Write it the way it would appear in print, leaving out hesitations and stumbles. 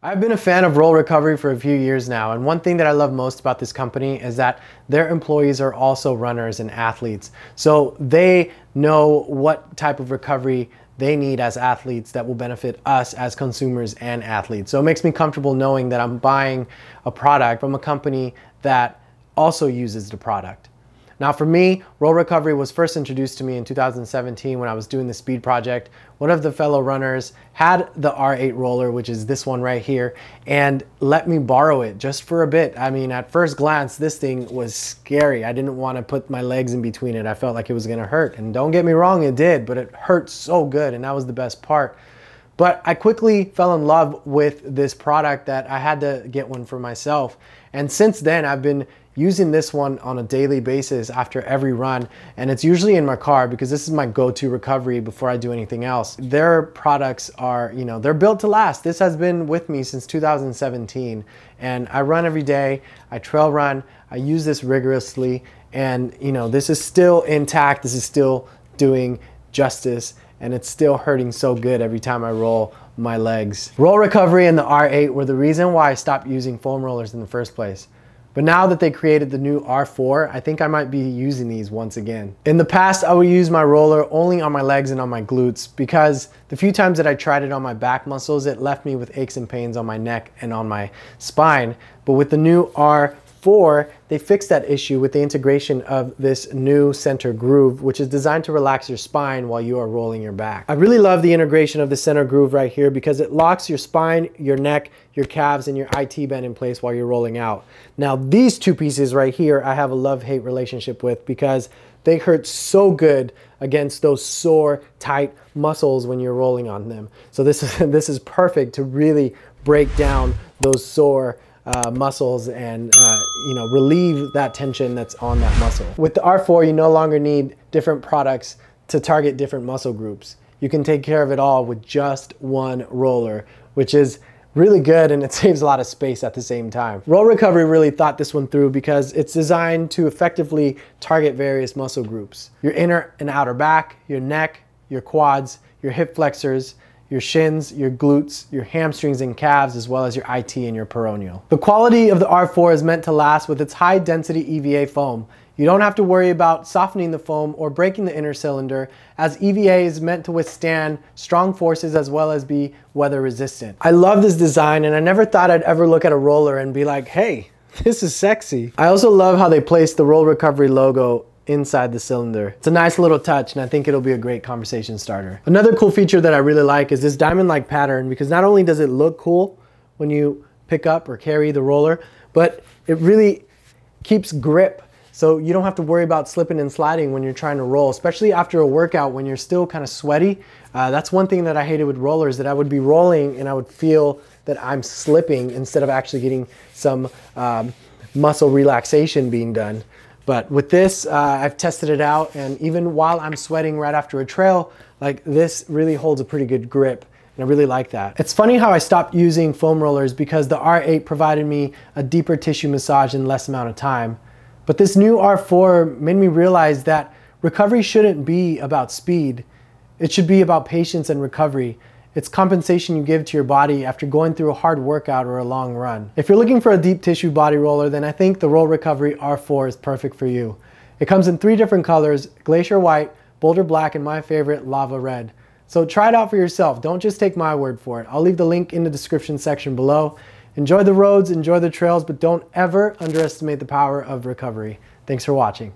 I've been a fan of Roll Recovery for a few years now, and one thing that I love most about this company is that their employees are also runners and athletes. So they know what type of recovery they need as athletes that will benefit us as consumers and athletes. So it makes me comfortable knowing that I'm buying a product from a company that also uses the product. Now for me, Roll Recovery was first introduced to me in 2017 when I was doing the speed project. One of the fellow runners had the R8 roller, which is this one right here, and let me borrow it just for a bit. I mean, at first glance, this thing was scary. I didn't want to put my legs in between it. I felt like it was gonna hurt. And don't get me wrong, it did, but it hurt so good, and that was the best part. But I quickly fell in love with this product that I had to get one for myself. And since then, I've been using this one on a daily basis after every run. And it's usually in my car because this is my go-to recovery before I do anything else. Their products are, they're built to last. This has been with me since 2017. And I run every day, I trail run, I use this rigorously. And this is still intact, this is still doing justice, and it's still hurting so good every time I roll my legs. Roll Recovery and the R8 were the reason why I stopped using foam rollers in the first place. But now that they created the new R4, I think I might be using these once again. In the past, I would use my roller only on my legs and on my glutes because the few times that I tried it on my back muscles, it left me with aches and pains on my neck and on my spine. But with the new R4, they fixed that issue with the integration of this new center groove, which is designed to relax your spine while you are rolling your back. I really love the integration of the center groove right here because it locks your spine, your neck, your calves, and your IT band in place while you're rolling out. Now these two pieces right here, I have a love-hate relationship with because they hurt so good against those sore, tight muscles when you're rolling on them. So this is perfect to really break down those sore muscles and relieve that tension that's on that muscle. With the R4, you no longer need different products to target different muscle groups. You can take care of it all with just one roller, which is really good, and it saves a lot of space at the same time. Roll Recovery really thought this one through because it's designed to effectively target various muscle groups. Your inner and outer back, your neck, your quads, your hip flexors, your shins, your glutes, your hamstrings and calves, as well as your IT and your peroneal. The quality of the R4 is meant to last with its high density EVA foam. You don't have to worry about softening the foam or breaking the inner cylinder, as EVA is meant to withstand strong forces as well as be weather resistant. I love this design, and I never thought I'd ever look at a roller and be like, hey, this is sexy. I also love how they placed the Roll Recovery logo inside the cylinder. It's a nice little touch, and I think it'll be a great conversation starter. Another cool feature that I really like is this diamond-like pattern, because not only does it look cool when you pick up or carry the roller, but it really keeps grip. So you don't have to worry about slipping and sliding when you're trying to roll, especially after a workout when you're still kind of sweaty. That's one thing that I hated with rollers, that I would be rolling and I would feel that I'm slipping instead of actually getting some muscle relaxation being done. But with this, I've tested it out, and even while I'm sweating right after a trail, like this really holds a pretty good grip, and I really like that. It's funny how I stopped using foam rollers because the R8 provided me a deeper tissue massage in less amount of time. But this new R4 made me realize that recovery shouldn't be about speed. It should be about patience and recovery. It's compensation you give to your body after going through a hard workout or a long run. If you're looking for a deep tissue body roller, then I think the Roll Recovery R4 is perfect for you. It comes in 3 different colors: Glacier White, Boulder Black, and my favorite, Lava Red. So try it out for yourself. Don't just take my word for it. I'll leave the link in the description section below. Enjoy the roads, enjoy the trails, but don't ever underestimate the power of recovery. Thanks for watching.